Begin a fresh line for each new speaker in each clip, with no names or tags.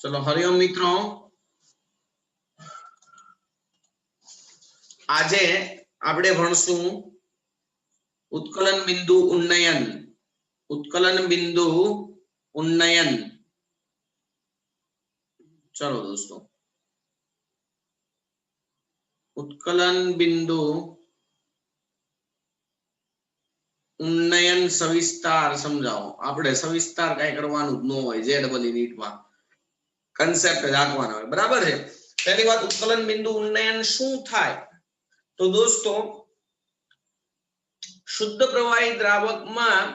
चलो हरिओम मित्रों, આજે આપણે ભણશું ઉત્કલન બિંદુ ઉન્નયન. ઉત્કલન બિંદુ ઉન્નયન. चलो दोस्तों, उत्कलन बिंदु उन्नयन सविस्तार समझाओ. આપણે સવિસ્તાર કઈ કરવાનું જ ન હોય, જે ડબલ નીટ માં કન્સેપ્ટ જ આપવાનો હોય. બરાબર છે. પહેલી વાત, ઉત્કલન બિંદુ ઉન્નયન શું થાય? તો દોસ્તો, શુદ્ધ પ્રવાહી દ્રાવકમાં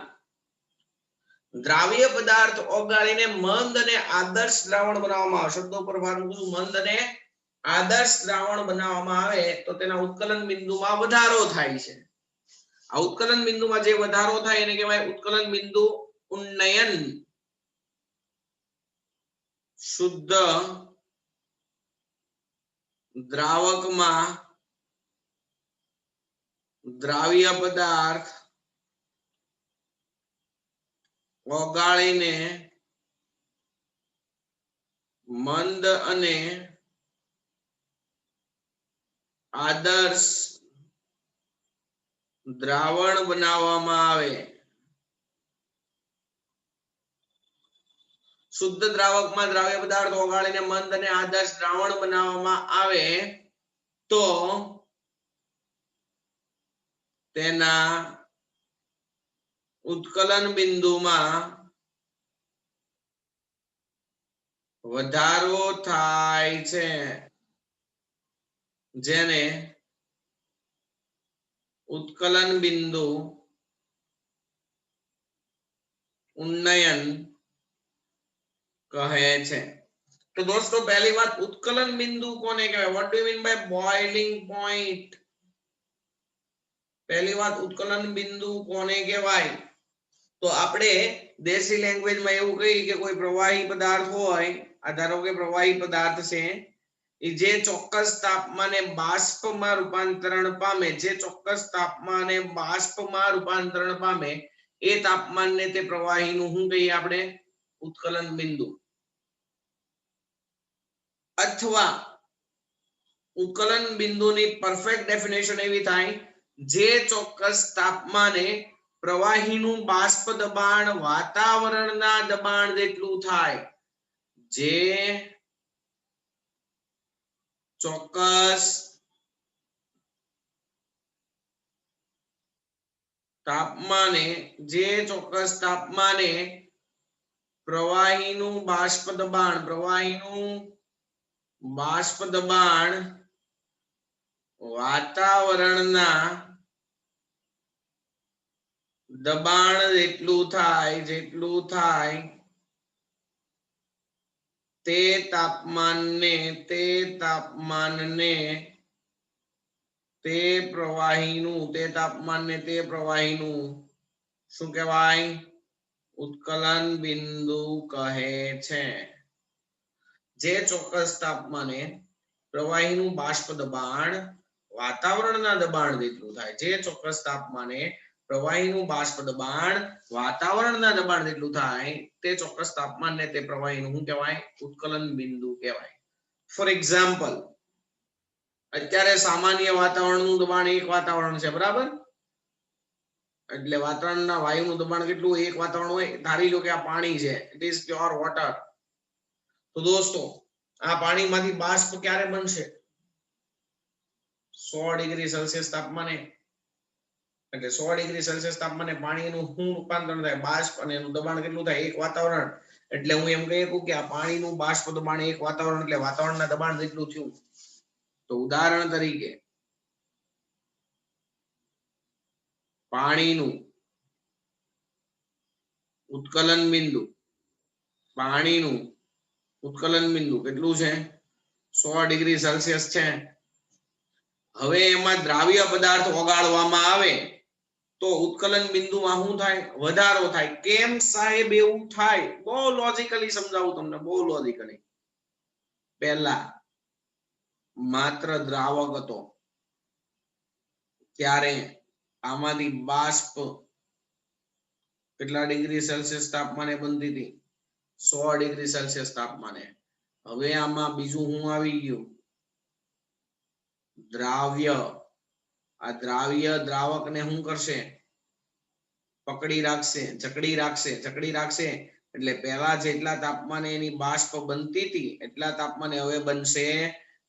દ્રાવ્ય પદાર્થ ઓગાળીને મંદ અને આદર્શ દ્રાવણ બનાવવામાં આવે. શબ્દો પર ભાર મૂકું. મંદ અને આદર્શ દ્રાવણ બનાવવામાં આવે તો તેના ઉત્કલન બિંદુમાં વધારો થાય છે. આ ઉત્કલન બિંદુમાં જે વધારો થાય એને કહેવાય ઉત્કલન બિંદુ ઉન્નયન. શુદ્ધ દ્રાવકમાં દ્રાવ્ય પદાર્થ ઓગાળીને મંદ અને આદર્શ દ્રાવણ બનાવવામાં આવે. શુદ્ધ દ્રાવકમાં દ્રાવ્ય પદાર્થ ઓગાળીને મંદ અને આદર્શ દ્રાવણ બનાવવામાં આવે તો તેના ઉત્કલન બિંદુમાં વધારો થાય છે, જેને ઉત્કલન બિંદુ ઉન્નયન કહે છે. તો દોસ્તો, પહેલી વાત, ઉત્કલન બિંદુ કોને કહેવાય? What do you mean by boiling point? પહેલી વાત, ઉત્કલન બિંદુ કોને કહેવાય? તો આપણે દેશી લેંગ્વેજમાં એવું કહીએ કે કોઈ પ્રવાહી પદાર્થ હોય, આ ધારો કે પ્રવાહી પદાર્થ છે, એ જે ચોક્કસ તાપમાને બાષ્પમાં રૂપાંતરણ પામે, જે ચોક્કસ તાપમાને બાષ્પમાં રૂપાંતરણ પામે, એ તાપમાનને તે પ્રવાહીનું શું કહીએ આપણે? ઉત્કલન બિંદુ. અથવા ઉત્કલન બિંદુની પરફેક્ટ ડેફિનેશન એવી થાય, જે ચોક્કસ તાપમાને પ્રવાહીનું બાષ્પ દબાણ વાતાવરણના દબાણ જેટલું થાય. જે ચોક્કસ તાપમાને પ્રવાહીનું બાષ્પ દબાણ વાતાવરણના દબાણ જેટલું થાય તે તાપમાનને તે પ્રવાહીનું શું કહેવાય? ઉત્કલન બિંદુ કહે છે. જે ચોક્કસ તાપમાને પ્રવાહીનું બાષ્પ દબાણ વાતાવરણના દબાણ જેટલું થાય, જે ચોક્કસ તાપમાને પ્રવાહીનું બાષ્પ દબાણ વાતાવરણના દબાણ જેટલું થાય, તે ચોક્કસ તાપમાનને તે પ્રવાહીનું શું કહેવાય? ઉત્કલન બિંદુ કહેવાય. ફોર એક્ઝામ્પલ, અત્યારે સામાન્ય વાતાવરણનું દબાણ 1 વાતાવરણ છે, બરાબર? એટલે વાતાવરણના વાયુનું દબાણ કેટલું? 1 વાતાવરણ હોય. ધારી લો કે આ પાણી છે, ઇટ ઇઝ પ્યોર વોટર. તો દોસ્તો, આ પાણીમાંથી બાષ્પ ક્યારે બનશે? 100 ડિગ્રી સેલ્સિયસ તાપમાને. એટલે 100 ડિગ્રી સેલ્સિયસ તાપમાને પાણીનું શું રૂપાંતરણ થાય? બાષ્પ. અને એનું દબાણ કેટલું થાય? 1 વાતાવરણ. એટલે હું એમ કહી શકું કે આ પાણીનું બાષ્પ દબાણ 1 વાતાવરણ, એટલે વાતાવરણના દબાણ જેટલું થયું. તો ઉદાહરણ તરીકે પાણીનું ઉત્કલન બિંદુ કેટલું છે? 100 ડિગ્રી સેલ્સિયસ છે. હવે એમાં દ્રાવ્ય પદાર્થ ઓગાળવામાં આવે તો ઉત્કલન બિંદુમાં શું થાય? વધારો થાય. કેમ સાહેબ એવું થાય? બહુ લોજિકલી સમજાવું તમને, બહુ લોજિકલી. પહેલા માત્ર દ્રાવક હતો, ત્યારે આમાંથી બાષ્પ કેટલા ડિગ્રી સેલ્સિયસ તાપમાને બનતી હતી? 100 ડિગ્રી સેલ્સિયસ તાપમાને. હવે આમાં બીજું હું આવી ગયું, દ્રાવ્ય. આ દ્રાવ્ય દ્રાવકને શું કરશે? પકડી રાખશે, જકડી રાખશે. જકડી રાખશે એટલે પહેલા જેટલા તાપમાને એની બાષ્પ બનતી હતી એટલા તાપમાને હવે બનશે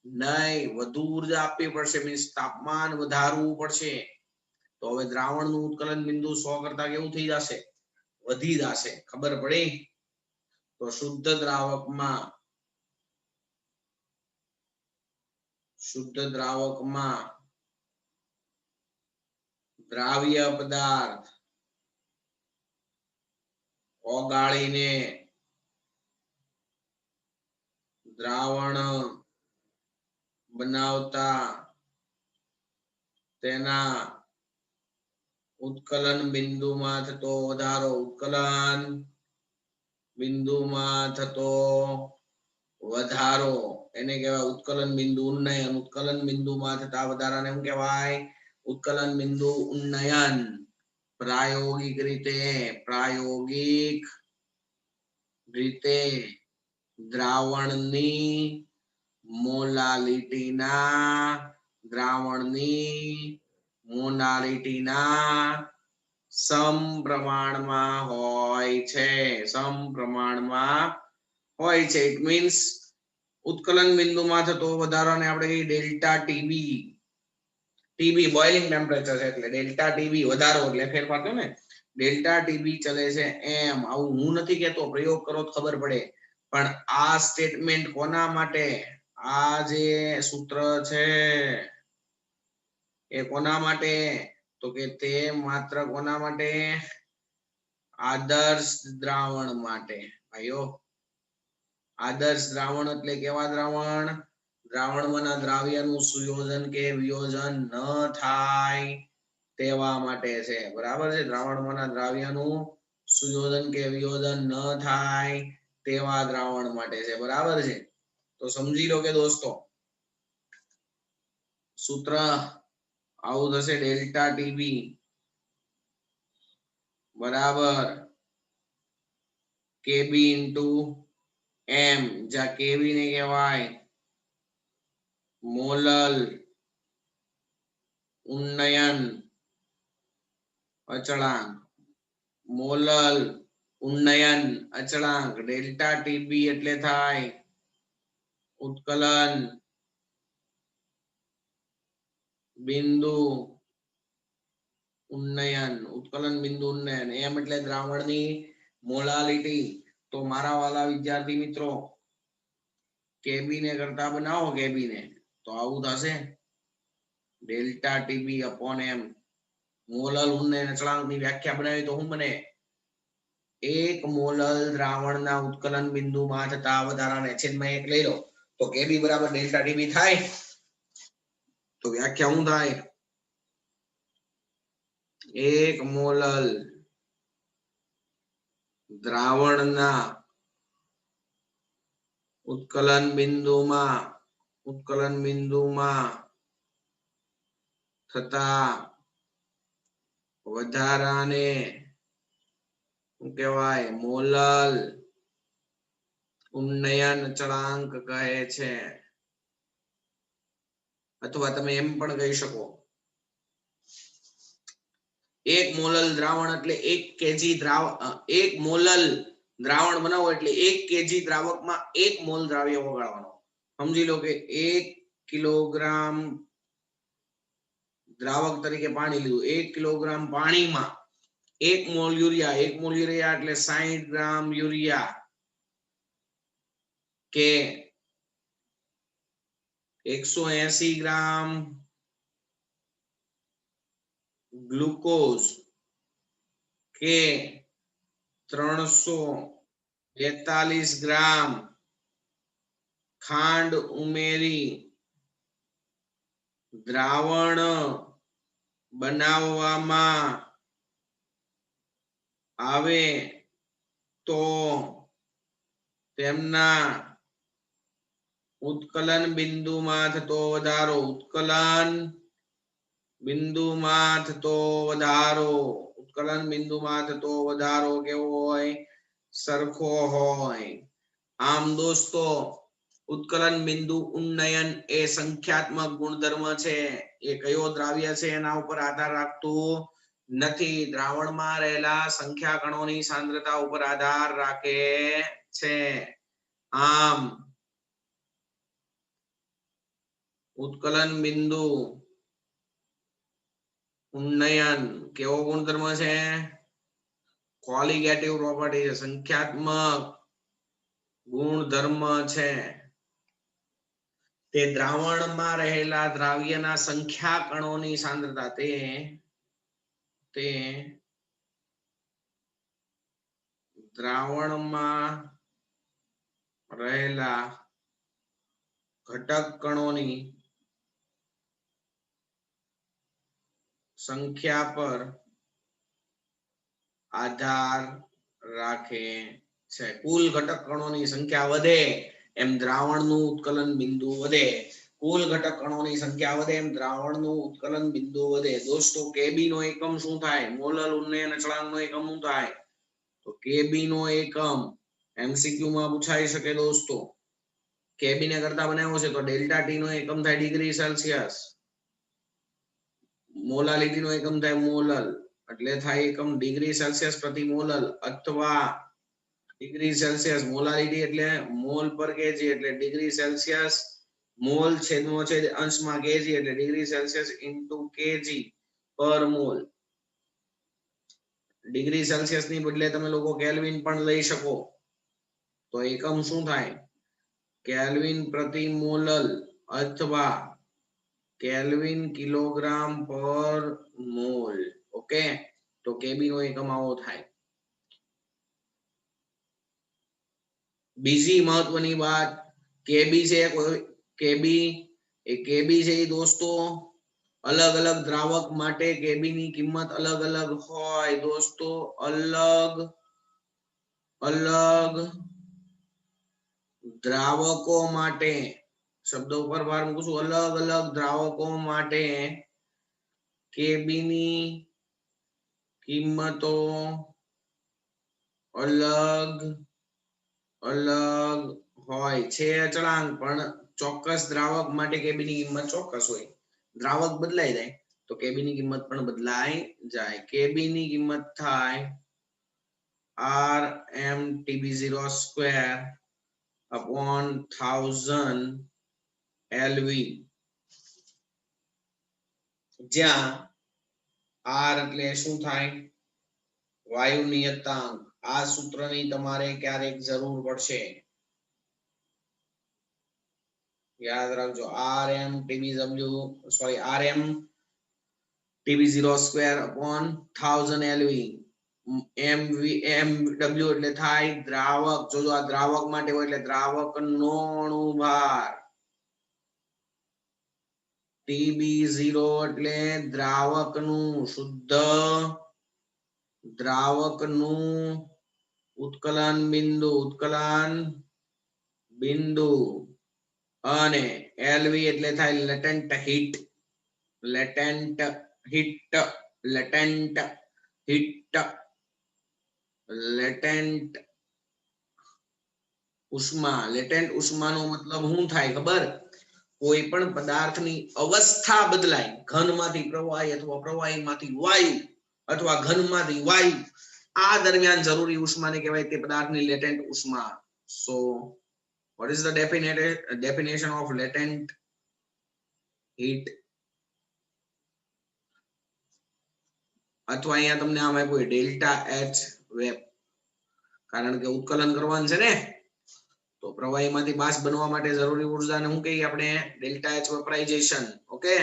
નહીં, વધુ ઉર્જા આપવી પડશે, મીન્સ તાપમાન વધારવું પડશે. તો હવે દ્રાવણનું ઉત્કલન બિંદુ 100 કરતા કેવું થઈ જશે? વધી જશે. ખબર પડી? તો શુદ્ધ દ્રાવકમાં દ્રાવ્ય પદાર્થ ઓગાળીને દ્રાવણ બનાવતા તેના ઉત્કલન બિંદુમાં થતો વધારો, ઉત્કલન બિંદુમાં થતો વધારો એને કહેવાય ઉત્કલન બિંદુ ઉન્નયન. ઉત્કલન બિંદુમાં થતા વધારાને શું કહેવાય? ઉત્કલન બિંદુ ઉન્નયન. પ્રાયોગિક રીતે દ્રાવણની મોલાલિટીના સમપ્રમાણમાં હોય છે. ઇટ મીન્સ ઉત્કલન બિંદુમાં થતો વધારાને આપણે કહીએ delta TB. TB boiling temperature છે એટલે ડેલ્ટા ટીબી વધારો એટલે ફેરફાર થયો ને. ડેલ્ટા ટીબી ચલે છે એમ. આવું હું નથી કહેતો, પ્રયોગ કરો તો ખબર પડે. પણ આ સ્ટેટમેન્ટ કોના માટે? આ જે સૂત્ર છે એ કોના માટે? તો કે તે માત્ર કોના માટે? આદર્શ દ્રાવણ માટે. ભાઈઓ, આદર્શ દ્રાવણ એટલે કેવા દ્રાવણ? દ્રાવણમાંના દ્રાવ્યનું સુયોજન કે વિયોજન ન થાય તેવા માટે છે. બરાબર છે? દ્રાવણમાંના દ્રાવ્યનું સુયોજન કે વિયોજન ન થાય તેવા દ્રાવણ માટે છે. બરાબર છે? તો સમજી લો કે દોસ્તો સૂત્ર આવું થશે, ડેલ્ટા ટીબી બરાબર કેબી ઇન્ટુ એમ, જ્યાં કેબી ને કહેવાય મોલલ ઉન્નયન અચળાંક. મોલલ ઉન્નયન અચળાંક. ડેલ્ટા ટીબી એટલે થાય ઉત્કલન બિંદુ ઉન્નયન. ઉત્કલન બિંદુ ઉન્નયન. એમ એટલે દ્રાવણની મોલાલિટી. તો મારા વાલા વિદ્યાર્થી મિત્રો, કેબી ને કરતા બનાવો કેબી ને તો આવું થશે, ડેલ્ટા ટીબી અપોન એમ. મોલલ ઉન્નયન અચળાંકની વ્યાખ્યા બનાવી તો શું બને? એક મોલલ દ્રાવણના ઉત્કલન બિંદુમાં થતા વધારાને છેદમાં 1 લઈ લો તો કેબી બરાબર ડેલ્ટા ટીબી થાય. તો વ્યાખ્યા શું થાય? એક મોલલ દ્રાવણના ઉત્કલન બિંદુમાં થતા વધારાને શું કહેવાય? મોલલ ઉન્નયન અચળાંક કહે છે. અથવા તમે એમ પણ કહી શકો, એક મોલલ દ્રાવણ એટલે 1 કેજી એક મોલલ દ્રાવણ બનાવો એટલે 1 કેજી દ્રાવકમાં 1 મોલ દ્રાવ્ય ઓગાળવાનો. સમજી લો કે 1 કિલોગ્રામ દ્રાવક તરીકે પાણી લીધું. 1 કિલોગ્રામ પાણીમાં 1 મોલ યુરિયા. 1 મોલ યુરિયા એટલે 60 ગ્રામ યુરિયા કે 180 ગ્રામ ગ્લુકોઝ કે 342 ગ્રામ ખાંડ ઉમેરી દ્રાવણ બનાવવામાં આવે તો તેમના ઉત્કલન બિંદુમાં થતો વધારો. ઉત્કલન બિંદુમાં થતો વધારો કેવો હોય? સરખો હોય. આમ દોસ્તો उत्कलन बिंदु उन्नयन ए संख्यात्मक गुणधर्म छे ए कयो द्राव्य छे एना उपर आधार राखतो નથી દ્રાવણમાં રહેલા સંખ્યા કણોની સાંદ્રતા ઉપર આધાર રાખે છે આમ उत्कलन बिंदु उन्नयन केवो गुणधर्म छे क्वॉलिटेटिव प्रॉपर्टी है संख्यात्मक गुणधर्म छे ते द्रावणमां रहेला द्राव्यना संख्या कणोनी सांद्रता ते द्रावणमां रहेला घटक कणोनी संख्या पर आधार राखे छे कुल घटक कणोनी संख्या वधे एम द्रावणनुं उत्कलन बिंदु वधे कुल घटक कणोनी संख्या वधे एम द्रावणनुं उत्कलन बिंदु वधे दोस्तों केबी नो एकम शुं थाय मोलर उन्नयन अचळांकनो एकम शुं थाय तो केबी नो एकम एमसीक्यू में पूछाई सके दोस्तों केबी ने करता बनाव्यो छे तो डेल्टा टी नो एकम थाय डिग्री सेल्सियस मोलालिटी नो एकम थाय मोलल એટલે થાય એકમ ડિગ્રી સેલ્સિયસ પ્રતિ મોલલ અથવા ડિગ્રી સેલ્સિયસ મોલાલિટી એટલે મોલ પર કેજી એટલે ડિગ્રી સેલ્સિયસ મોલ છેદનો છેદ અંશમાં કેજી એટલે ડિગ્રી સેલ્સિયસ ઇન્ટુ કેજી પર મોલ ડિગ્રી સેલ્સિયસ ની બદલે તમે લોકો કેલ્વિન પણ લઈ શકો તો એકમ શું થાય કેલ્વિન પ્રતિ મોલલ અથવા કેલ્વિન કિલોગ્રામ પર મોલ ओके तो केबी नो एकम आवो थाय बीजी महत्वनी बात केबी छे केबी छे दोस्तों अलग अलग द्रावक माटे केबी नी किंमत अलग अलग होय दोस्तों अलग अलग द्रावको माटे शब्दों पर भार मूकું છું अलग अलग द्रावको माटे केबी नी किंमतो अलग अलग होय छे अचळांक पण ચોક્કસ द्रावक माटे केबी नी किंमत ચોક્કસ होय द्रावक बदलाई जाय तो केबी नी किंमत पण बदलाई जाय केबी नी किंमत थाय RmTb0 स्क्वेर अपॉन 1000 LV ज्या R એટલે શું થાય વાયુ નિયતાંક આ સૂત્રની તમારે ક્યારેક જરૂર પડશે યાદ રાખજો RmTb0 square upon 1000 LV MW એટલે થાય દ્રાવક જો આ દ્રાવક માટે હોય એટલે દ્રાવકનો અણુભાર TB0 એટલે દ્રાવકનું શુદ્ધ દ્રાવકનું उत्कलन बिंदु અને LV એટલે થાય લેટેન્ટ ઉષ્મા લેટેન્ટ ઉષ્માનો મતલબ શું થાય ખબર કોઈ પણ પદાર્થની અવસ્થા બદલાય ઘનમાંથી પ્રવાહી અથવા પ્રવાહીમાંથી વાયુ अथवा घनमांथी वायु आ दरमियान जरूरी उष्मा ने कहेवाय ते पदार्थनी लेटेंट उष्मा so what is the definition of latent heat अथवा अहींया तमने आम आप्युं डेल्टा एच वेप कारण के उत्कलन करवानुं छे ने तो प्रवाहीमांथी बाष्प बनवा माटे जरूरी ऊर्जाने शुं कहीए आपणे delta H vaporization okay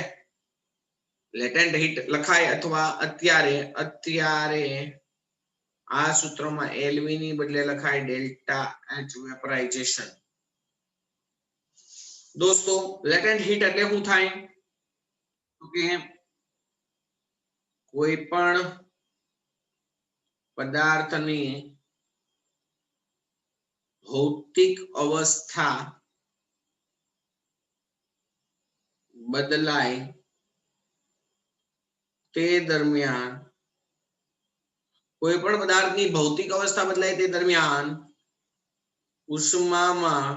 latent heat लखाय अथवा अत्यारे आ सूत्र में एलवी नी बदले लखाय डेल्टा एच वेपराइजेशन दोस्तों लेटेंट हीट એટલે શું થાય તો કે કોઈ પણ પદાર્થની ભૌતિક અવસ્થા બદલાય તે દરમિયાન કોઈ પણ પદાર્થની ભૌતિક અવસ્થા બદલાય તે દરમિયાન ઉષ્મામાં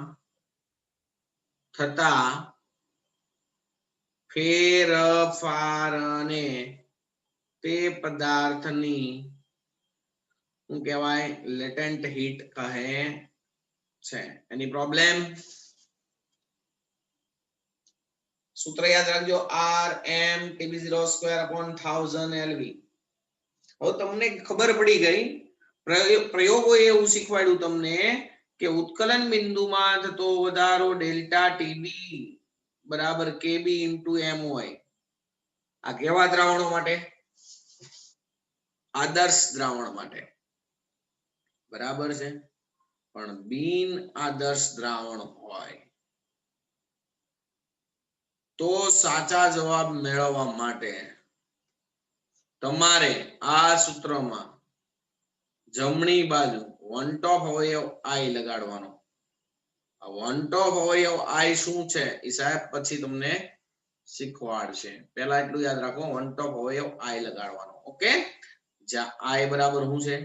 થતા ફેરફારને તે પદાર્થની શું કહેવાય? લેટેન્ટ હીટ કહે છે. એની પ્રોબ્લેમ? સૂત્ર યાદ રાખજો, Rm(Tb02/1000 LV). હવે તમને ખબર પડી ગઈ, પ્રયોગો એવું શીખવાડ્યું તમને કે ઉત્કલન બિંદુમાં થતો વધારો ડેલ્ટા ટીબી બરાબર કેબી ઇન્ટુ એમ હોય. આ કેવા દ્રાવણો માટે? આદર્શ દ્રાવણ માટે, બરાબર છે. પણ બિન આદર્શ દ્રાવણ હોય તો સાચા જવાબ મેળવવા માટે તમારે આ સૂત્રમાં જમણી બાજુ વન-ટોપ અવયવ આઈ લગાડવાનો. આ વન-ટોપ અવયવ આઈ શું છે એ સાહેબ પછી તમને શીખવાડશે. પહેલા એટલું યાદ રાખો, વન-ટોપ અવયવ આઈ લગાડવાનો. ઓકે, જ્યાં આઈ બરાબર શું છે?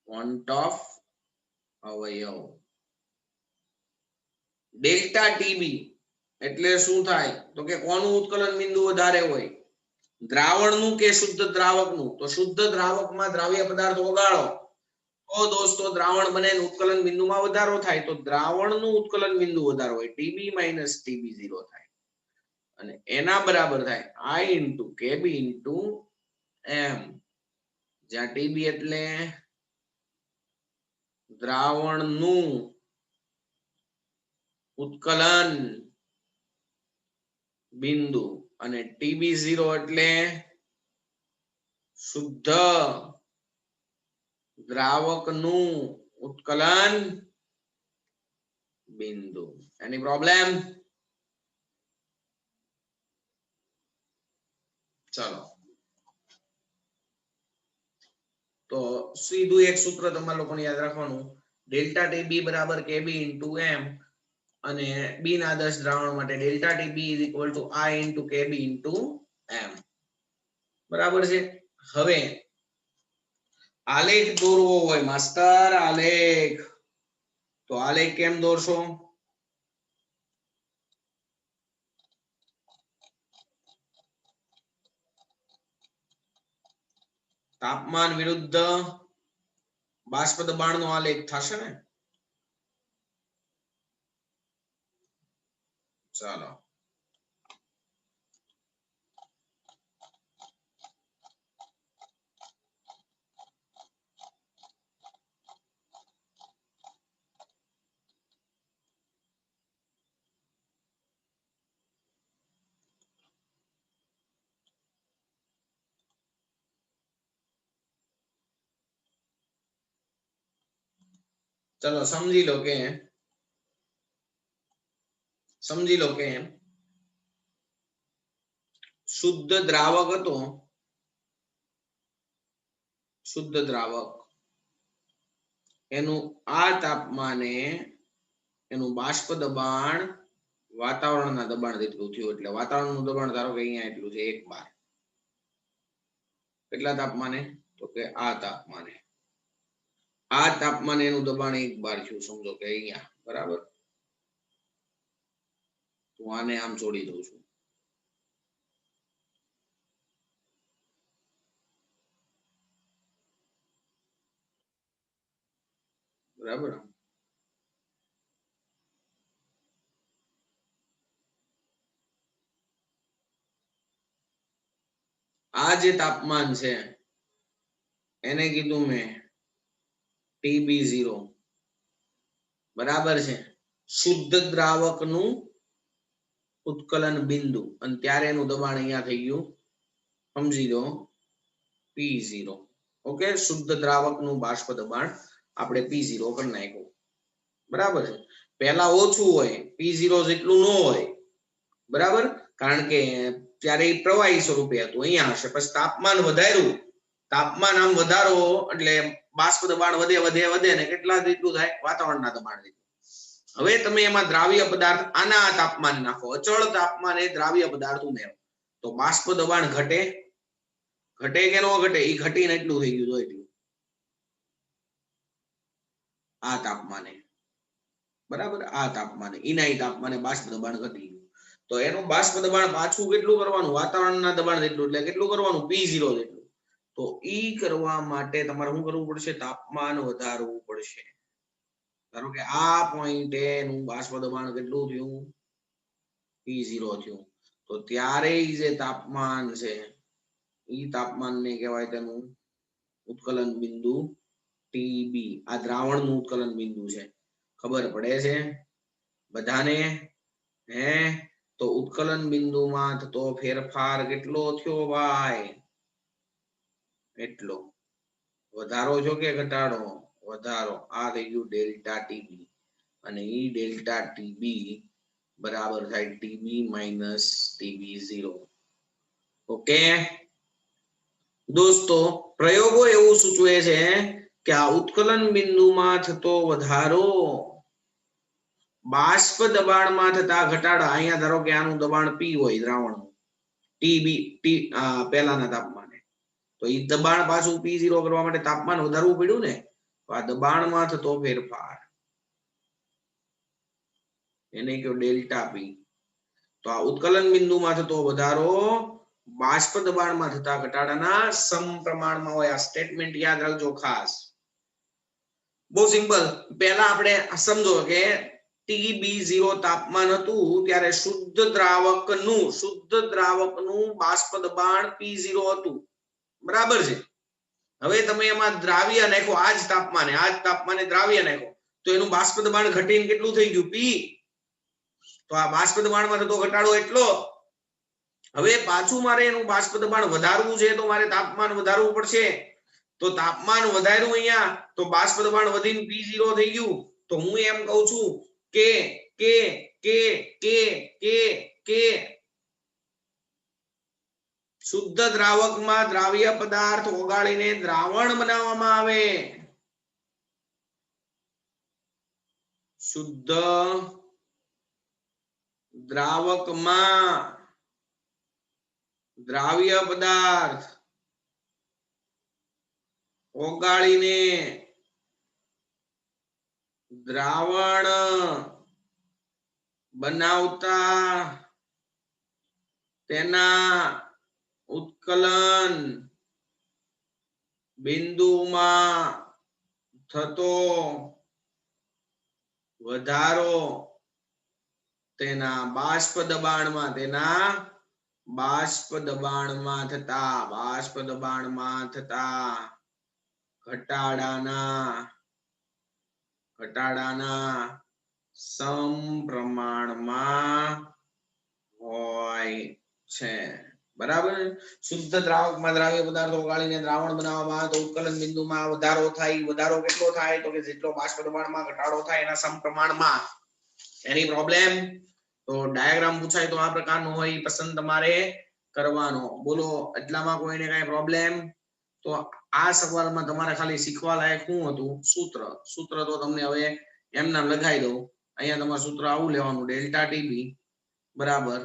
વન-ટોપ અવયવ. ડેલ્ટા ટીબી એટલે શું થાય? તો કે કોનું ઉત્કલન બિંદુ વધારે હોય? દ્રાવણનું કે શુદ્ધ દ્રાવકનું? તો શુદ્ધ દ્રાવકમાં દ્રાવ્ય પદાર્થ ઓગાળો તો દોસ્તો દ્રાવણ બને, ઉત્કલન બિંદુમાં વધારો થાય. તો દ્રાવણનું ઉત્કલન બિંદુ વધારો હોય, ટીબી માઇનસ ટીબી 0 થાય. અને એના બરાબર થાય આઈ ઇન્ટુ કેબી ઇન્ટુ એમ, જ્યાં ટીબી એટલે દ્રાવણનું ઉત્કલન બિંદુ અને ટીબી 0 એટલે શુદ્ધ દ્રાવકનું ઉત્કલન બિંદુ. એની પ્રોબ્લેમ? ચલો તો સીધું એક સૂત્ર તમારા લોકોને યાદ રાખવાનું, ડેલ્ટા ટીબી બરાબર કેબી ઇન્ટુ એમ, અને બિન આદર્શ દ્રાવણ માટે delta TB is equal to I into KB into M. બરાબર છે. હવે આલેખ દોરવો હોય માસ્ટર, આલેખ, તો આલેખ કેમ દોરશો? તાપમાન વિરુદ્ધ બાષ્પ દબાણનો આલેખ થશે ને? ચાલો ચલો સમજી લો કે શુદ્ધ દ્રાવક હતો, શુદ્ધ દ્રાવક એનું આ તાપમાને એનું બાષ્પ દબાણ વાતાવરણના દબાણ જેટલું થયું. એટલે વાતાવરણનું દબાણ ધારો કે અહીંયા એટલું છે 1 બાર. કેટલા તાપમાને? તો કે આ તાપમાને. આ તાપમાને એનું દબાણ 1 બાર થયું, સમજો કે અહીંયા, બરાબર. તો આને આમ છોડી દઉં છું. બરાબર. આ જે તાપમાન છે એને કીધું મેં TB0, બરાબર છે. શુદ્ધ દ્રાવકનું ઉત્કલન બિંદુ, અને ત્યારે એનું દબાણ અહીંયા થઈ ગયું, સમજી લો, P0. ઓકે, શુદ્ધ દ્રાવકનું બાષ્પ દબાણ આપણે P0 કરી નાખ્યું, બરાબર છે. પહેલા ઓછું હોય, P0 જેટલું ન હોય, બરાબર, કારણ કે ત્યારે પ્રવાહી સ્વરૂપે હતું, અહીંયા હશે. પછી તાપમાન વધાર્યું, તાપમાન આમ વધારો એટલે બાષ્પ દબાણ વધે વધે વધે ને કેટલા જેટલું થાય? વાતાવરણના દબાણ જેટલું. હવે તમે એમાં દ્રાવ્ય પદાર્થ આના તાપમાન નાખો, અચળ તાપમાને દ્રાવ્ય પદાર્થ ઉમેરો, તો બાષ્પ દબાણ ઘટે? ઘટે કે ન ઘટે? એ ઘટીને એટલું થઈ ગયું, એટલું આ તાપમાને, બરાબર, આ તાપમાને ઈનાઈ તાપમાને બાષ્પ દબાણ ઘટી ગયું, તો એનું બાષ્પ દબાણ પાછું કેટલું કરવાનું, વાતાવરણના દબાણ જેટલું, એટલે કેટલું કરવાનું, P0 જેટલું. તો ઈ કરવા માટે તમારે શું કરવું પડશે, તાપમાન વધારવું પડશે. ધારો કે આ પોઈન્ટે એનું બાષ્પ દબાણ કેટલું થયું, P0 થયું, તો ત્યારે જે તાપમાન છે ઈ તાપમાનને કહેવાય તેનું ઉત્કલન બિંદુ TB. આ દ્રાવણનું ઉત્કલન બિંદુ છે, ખબર પડે છે બધાને? હે, તો ઉત્કલન બિંદુમાં થતો ફેરફાર કેટલો થયો ભાઈ, એટલો. વધારો છો કે ઘટાડો, વધારો. આ થઈ ગયું ડેલ્ટા ટીબી, અને ઈ ડેલ્ટા ટીબી બરાબર થાય ટીબી માઇનસ TB0. ઓકે દોસ્તો, પ્રયોગો એવું સૂચવે છે કે આ ઉત્કલન બિંદુમાં થતો વધારો બાષ્પ દબાણમાં થતા ઘટાડા, અહીંયા ધારો કે આનું દબાણ P હોય દ્રાવણનું, પહેલાના તાપમાને, તો ઈ દબાણ પાછું P0 કરવા માટે તાપમાન વધારવું પડ્યું ને, તો આ દબાણમાં થતો ફેરફાર એને કયો ડેલ્ટા P. તો આ ઉત્કલન બિંદુમાં થતો વધારો બાષ્પ દબાણમાં થતા ઘટાડાના સમપ્રમાણમાં હોય. આ સ્ટેટમેન્ટ યાદ રાખજો ખાસ, બહુ સિમ્પલ. પહેલા આપણે સમજો કે TB0 તાપમાન હતું ત્યારે શુદ્ધ દ્રાવકનું બાષ્પ દબાણ P0 હતું, બરાબર છે. હવે તમે એમાં દ્રાવ્ય નાખો, આ જ તાપમાને દ્રાવ્ય નાખો, તો એનું બાષ્પ દબાણ ઘટીને કેટલું થઈ ગયું, P. તો આ બાષ્પ દબાણમાં થતો ઘટાડો એટલો. હવે પાછું મારે એનું બાષ્પ દબાણ વધારવું છે, તો મારે તાપમાન વધારવું પડશે. તો તાપમાન વધાર્યું અહીંયા, તો બાષ્પ દબાણ વધીને P0 થઈ ગયું. તો હું એમ કહું છું કે શુદ્ધ દ્રાવકમાં દ્રાવ્ય પદાર્થ ઓગાળીને દ્રાવણ બનાવવામાં આવે. શુદ્ધ દ્રાવકમાં દ્રાવ્ય પદાર્થ ઓગાળીને દ્રાવણ બનાવતા તેના ઉત્કલન બિંદુમાં થતો વધારો તેના બાષ્પ દબાણમાં થતા ઘટાડાના સમપ્રમાણમાં હોય છે, બરાબર. શુદ્ધ દ્રાવકમાં દ્રાવ્ય પદાર્થો ઓગાળીને દ્રાવણ બનાવવામાં આવે તો ઉત્કલન બિંદુમાં વધારો થાય. વધારો કેટલો થાય, તો કે જેટલો બાષ્પ દબાણમાં ઘટાડો થાય એના સમપ્રમાણમાં. એની પ્રોબ્લેમ, તો ડાયાગ્રામ પૂછાય તો આ પ્રકારનો હોય, પસંદ તમારે કરવાનો. બોલો, એટલામાં કોઈને કઈ પ્રોબ્લેમ? તો આ સવાલમાં તમારે ખાલી શીખવા લાયક શું હતું, સૂત્ર તો તમને હવે એમના લગાવી દઉં. અહીંયા તમારું સૂત્ર આવું લેવાનું, ડેલ્ટા ટીબી બરાબર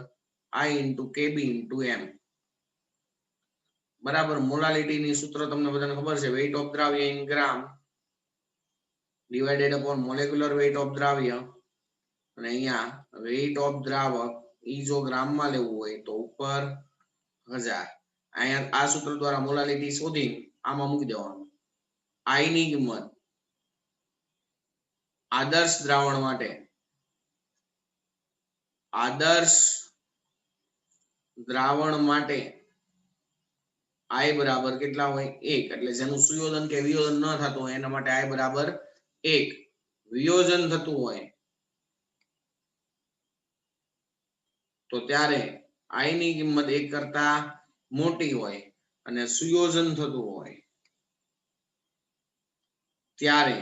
I × KB × M, બરાબર. મોલાલિટી ની સૂત્ર તમને બધાને ખબર છે, વેઇટ ઓફ દ્રાવ્ય in gram divided upon molecular weight of દ્રાવ્ય. અને અહીંયા વેઇટ ઓફ દ્રાવક ઈ જો ગ્રામમાં લેવું હોય તો ઉપર 1000. અહીંયા આ સૂત્ર દ્વારા મોલાલિટી શોધી આમાં મૂકી દેવાનું. I ની કિંમત આદર્શ દ્રાવણ માટે, I બરાબર કેટલા હોય, 1. એટલે જેનું સુયોજન કે વિયોજન ન થતું હોય એના માટે I બરાબર 1. વિયોજન થતું હોય તો ત્યારે I ની કિંમત 1 કરતા મોટી હોય, અને સુયોજન થતું હોય ત્યારે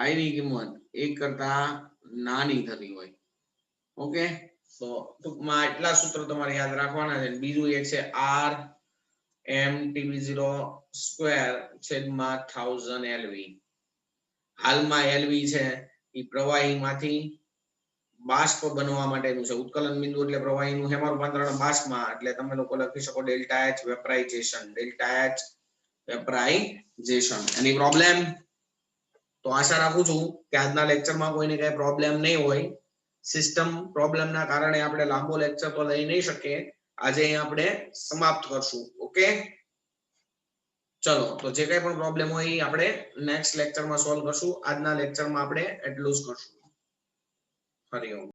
I ની કિંમત 1 કરતા નાની થતી હોય. ઓકે, તો ટૂંકમાં એટલા સૂત્ર તમારે યાદ રાખવાના છે. બીજું એક છે R m TB0 સ્ક્વેર છેદમાં 1000 LV. હાલમાં LV છે એ પ્રવાહીમાંથી બાષ્પ બનવા માટેનું છે. ઉત્કલન બિંદુ એટલે પ્રવાહીનું હેમા રૂપાંતરણ બાષ્પમાં, એટલે તમે લોકો લખી શકો ડેલ્ટા H વેપરાઇઝેશન. એની પ્રોબ્લેમ? તો આશા રાખું છું કે આજના લેક્ચરમાં કોઈને કઈ પ્રોબ્લેમ નહીં હોય. સિસ્ટમ પ્રોબ્લેમના કારણે આપણે લાંબો લેક્ચર તો લઈ નહીં શકીએ. આજે અહીં આપણે સમાપ્ત કરશું. ઓકે, ચલો તો જે કઈ પણ પ્રોબ્લેમ હોય એ આપણે નેક્સ્ટ લેક્ચરમાં સોલ્વ કરશું. આજના લેક્ચરમાં આપણે એટલું જ કરશું. હરિઓમ.